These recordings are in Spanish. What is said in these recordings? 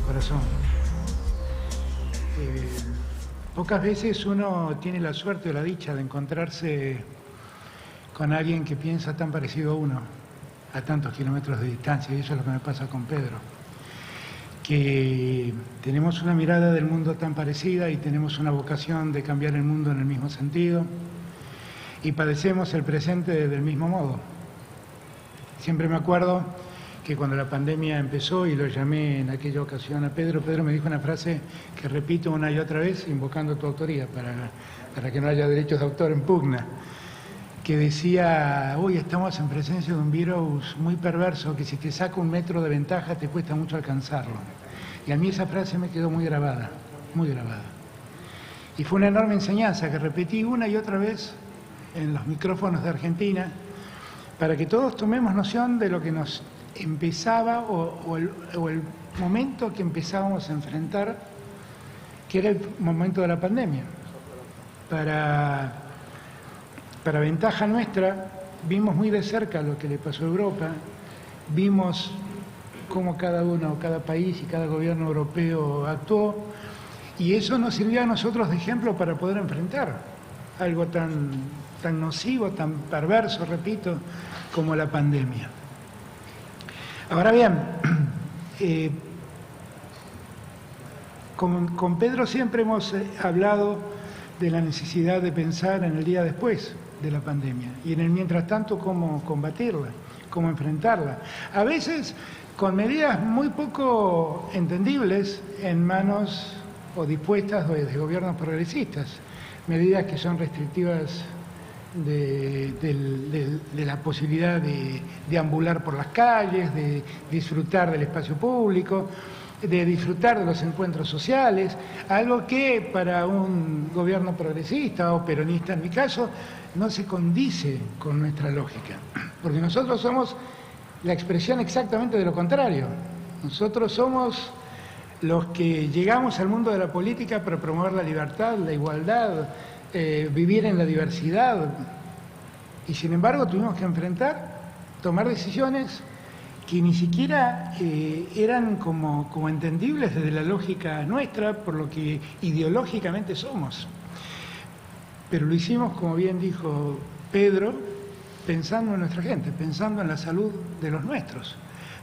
corazón. Pocas veces uno tiene la suerte o la dicha de encontrarse con alguien que piensa tan parecido a uno, a tantos kilómetros de distancia, y eso es lo que me pasa con Pedro. Que tenemos una mirada del mundo tan parecida y tenemos una vocación de cambiar el mundo en el mismo sentido, y padecemos el presente del mismo modo. Siempre me acuerdo que cuando la pandemia empezó y lo llamé en aquella ocasión a Pedro, Pedro me dijo una frase que repito una y otra vez, invocando tu autoría para que no haya derechos de autor en pugna, que decía: hoy estamos en presencia de un virus muy perverso que si te saca 1 metro de ventaja te cuesta mucho alcanzarlo. Y a mí esa frase me quedó muy grabada, muy grabada. Y fue una enorme enseñanza que repetí una y otra vez en los micrófonos de Argentina, para que todos tomemos noción de lo que nos empezaba o el momento que empezábamos a enfrentar, que era el momento de la pandemia. Para ventaja nuestra, vimos muy de cerca lo que le pasó a Europa, vimos cómo cada país y cada gobierno europeo actuó, y eso nos sirvió a nosotros de ejemplo para poder enfrentar algo tan nocivo, tan perverso, repito, como la pandemia. Ahora bien, con Pedro siempre hemos hablado de la necesidad de pensar en el día después de la pandemia y en el mientras tanto cómo combatirla, cómo enfrentarla. A veces con medidas muy poco entendibles en manos o dispuestas de gobiernos progresistas, medidas que son restrictivas de la posibilidad de deambular por las calles, de disfrutar del espacio público, de disfrutar de los encuentros sociales, algo que para un gobierno progresista o peronista en mi caso no se condice con nuestra lógica, porque nosotros somos la expresión exactamente de lo contrario. Nosotros somos los que llegamos al mundo de la política para promover la libertad, la igualdad, vivir en la diversidad, y sin embargo tuvimos que tomar decisiones que ni siquiera eran como entendibles desde la lógica nuestra, por lo que ideológicamente somos. Pero lo hicimos, como bien dijo Pedro, pensando en nuestra gente, pensando en la salud de los nuestros,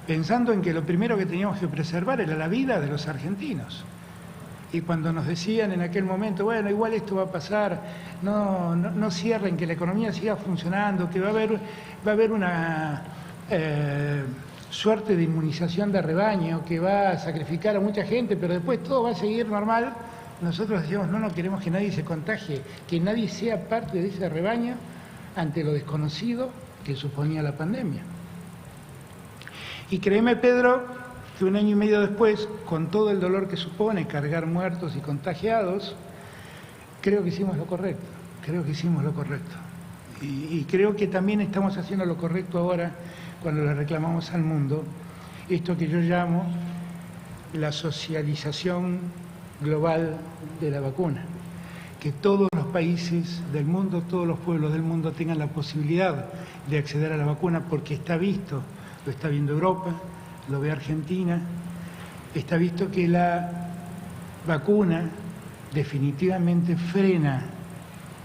pensando en que lo primero que teníamos que preservar era la vida de los argentinos. Y cuando nos decían en aquel momento, bueno, igual esto va a pasar, no cierren, que la economía siga funcionando, que va a haber una suerte de inmunización de rebaño que va a sacrificar a mucha gente, pero después todo va a seguir normal, nosotros decíamos, no queremos que nadie se contagie, que nadie sea parte de ese rebaño ante lo desconocido que suponía la pandemia. Y créeme, Pedro, que 1 año y medio después, con todo el dolor que supone cargar muertos y contagiados, creo que hicimos lo correcto, Y creo que también estamos haciendo lo correcto ahora cuando le reclamamos al mundo esto que yo llamo la socialización global de la vacuna. Que todos los países del mundo, todos los pueblos del mundo tengan la posibilidad de acceder a la vacuna, porque está visto, lo está viendo Europa, lo ve Argentina, está visto que la vacuna definitivamente frena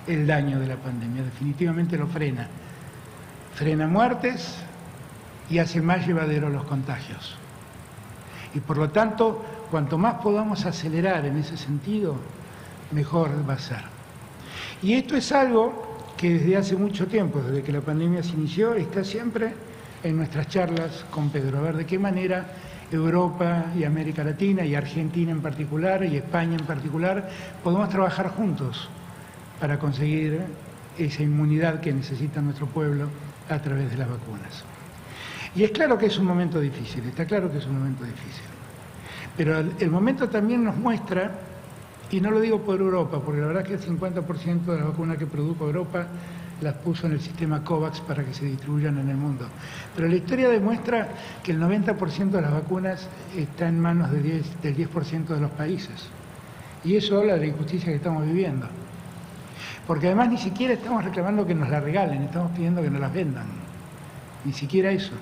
el daño de la pandemia, definitivamente lo frena. Frena muertes y hace más llevadero los contagios. Y por lo tanto, cuanto más podamos acelerar en ese sentido, mejor va a ser. Y esto es algo que desde hace mucho tiempo, desde que la pandemia se inició, está siempre en nuestras charlas con Pedro, a ver de qué manera Europa y América Latina y Argentina en particular y España en particular podemos trabajar juntos para conseguir esa inmunidad que necesita nuestro pueblo a través de las vacunas. Y es claro que es un momento difícil, está claro que es un momento difícil, pero el momento también nos muestra, y no lo digo por Europa, porque la verdad es que el 50% de las vacunas que produjo Europa las puso en el sistema COVAX para que se distribuyan en el mundo. Pero la historia demuestra que el 90% de las vacunas está en manos del 10% de los países. Y eso habla de la injusticia que estamos viviendo. Porque además ni siquiera estamos reclamando que nos la regalen, estamos pidiendo que nos las vendan. Ni siquiera eso.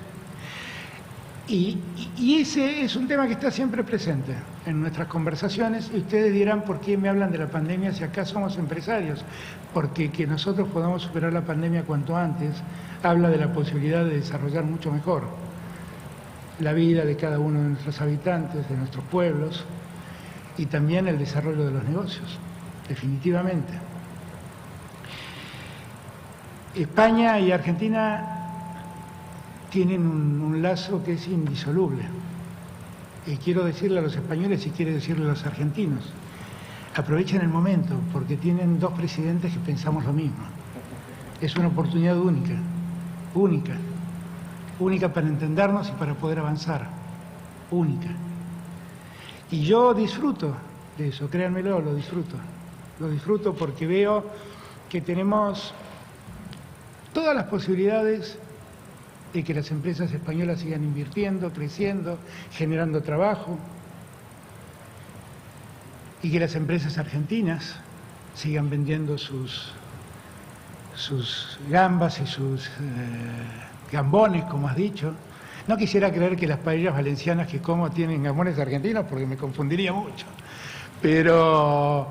Y ese es un tema que está siempre presente en nuestras conversaciones, y ustedes dirán, ¿por qué me hablan de la pandemia si acá somos empresarios? Porque que nosotros podamos superar la pandemia cuanto antes habla de la posibilidad de desarrollar mucho mejor la vida de cada uno de nuestros habitantes, de nuestros pueblos, y también el desarrollo de los negocios, definitivamente. España y Argentina tienen un lazo que es indisoluble. Y quiero decirle a los españoles y quiero decirle a los argentinos, aprovechen el momento, porque tienen dos presidentes que pensamos lo mismo. Es una oportunidad única, única, única para entendernos y para poder avanzar, única. Y yo disfruto de eso, créanmelo, lo disfruto porque veo que tenemos todas las posibilidades de que las empresas españolas sigan invirtiendo, creciendo, generando trabajo, y que las empresas argentinas sigan vendiendo sus gambas y sus gambones, como has dicho. No quisiera creer que las paellas valencianas que como tienen gambones argentinos, porque me confundiría mucho, pero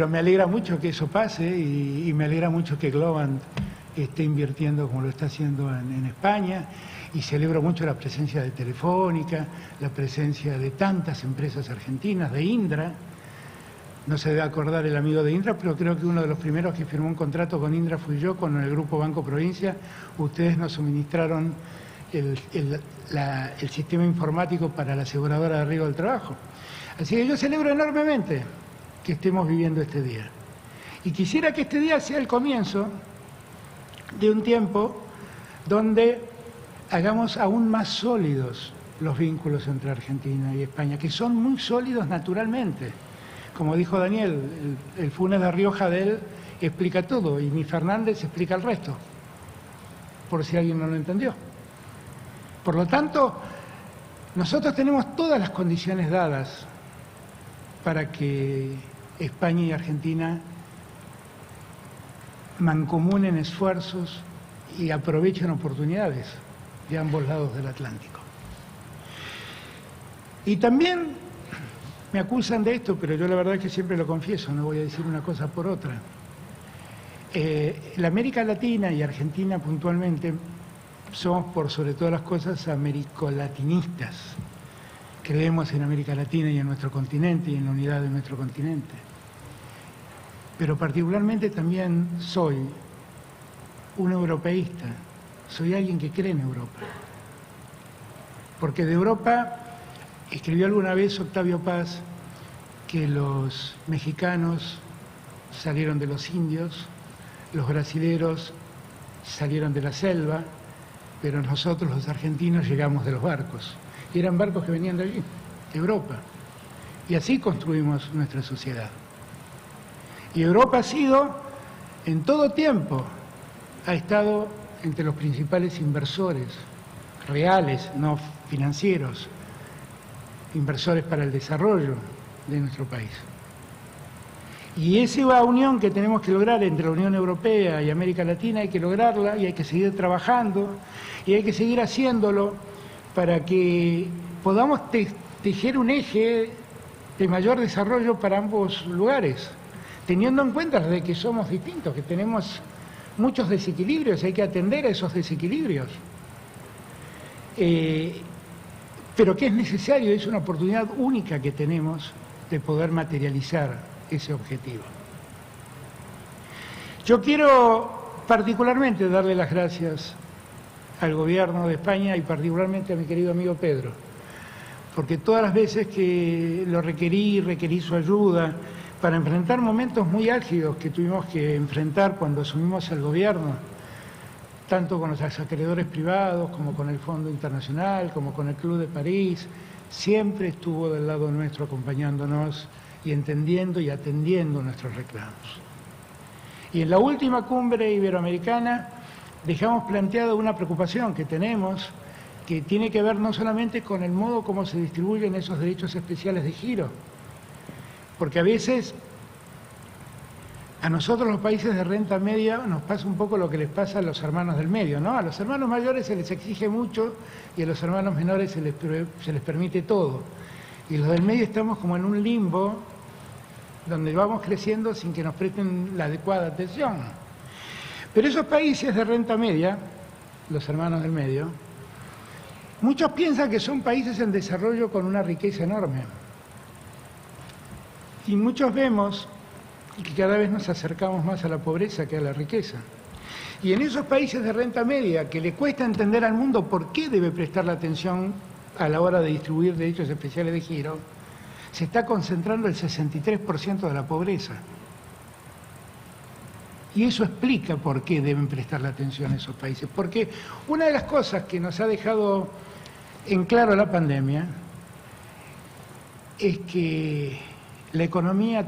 me alegra mucho que eso pase y me alegra mucho que Globant esté invirtiendo como lo está haciendo en España, y celebro mucho la presencia de Telefónica, la presencia de tantas empresas argentinas, de Indra. No se debe acordar el amigo de Indra, pero creo que uno de los primeros que firmó un contrato con Indra fui yo, con el Grupo Banco Provincia. Ustedes nos suministraron el sistema informático para la aseguradora de riesgo del trabajo. Así que yo celebro enormemente que estemos viviendo este día. Y quisiera que este día sea el comienzo de un tiempo donde hagamos aún más sólidos los vínculos entre Argentina y España, que son muy sólidos naturalmente. Como dijo Daniel, el Funes de Rioja de él explica todo y mi Fernández explica el resto, por si alguien no lo entendió. Por lo tanto, nosotros tenemos todas las condiciones dadas para que España y Argentina mancomunen esfuerzos y aprovechen oportunidades de ambos lados del Atlántico. Y también me acusan de esto, pero yo la verdad es que siempre lo confieso, no voy a decir una cosa por otra. La América Latina y Argentina puntualmente somos por sobre todas las cosas americolatinistas. Creemos en América Latina y en nuestro continente y en la unidad de nuestro continente. Pero particularmente también soy un europeísta, soy alguien que cree en Europa. Porque de Europa, escribió alguna vez Octavio Paz, que los mexicanos salieron de los indios, los brasileros salieron de la selva, pero nosotros los argentinos llegamos de los barcos. Y eran barcos que venían de allí, de Europa. Y así construimos nuestra sociedad. Y Europa ha sido, en todo tiempo, ha estado entre los principales inversores reales, no financieros, inversores para el desarrollo de nuestro país. Y esa unión que tenemos que lograr entre la Unión Europea y América Latina hay que lograrla y hay que seguir trabajando y hay que seguir haciéndolo para que podamos tejer un eje de mayor desarrollo para ambos lugares, teniendo en cuenta de que somos distintos, que tenemos muchos desequilibrios, hay que atender a esos desequilibrios. Pero que es necesario, es una oportunidad única que tenemos de poder materializar ese objetivo. Yo quiero particularmente darle las gracias al gobierno de España y particularmente a mi querido amigo Pedro, porque todas las veces que lo requerí su ayuda para enfrentar momentos muy álgidos que tuvimos que enfrentar cuando asumimos el gobierno, tanto con los acreedores privados, como con el Fondo Internacional, como con el Club de París, siempre estuvo del lado nuestro acompañándonos y entendiendo y atendiendo nuestros reclamos. Y en la última cumbre iberoamericana dejamos planteada una preocupación que tenemos, que tiene que ver no solamente con el modo como se distribuyen esos derechos especiales de giro, porque a veces A nosotros los países de renta media nos pasa un poco lo que les pasa a los hermanos del medio, ¿no? A los hermanos mayores se les exige mucho y a los hermanos menores se les permite todo. Y los del medio estamos como en un limbo donde vamos creciendo sin que nos presten la adecuada atención. Pero esos países de renta media, los hermanos del medio, muchos piensan que son países en desarrollo con una riqueza enorme. Y muchos vemos que cada vez nos acercamos más a la pobreza que a la riqueza. Y en esos países de renta media, que le cuesta entender al mundo por qué debe prestar la atención a la hora de distribuir derechos especiales de giro, se está concentrando el 63% de la pobreza. Y eso explica por qué deben prestar la atención a esos países. Porque una de las cosas que nos ha dejado en claro la pandemia es que la economía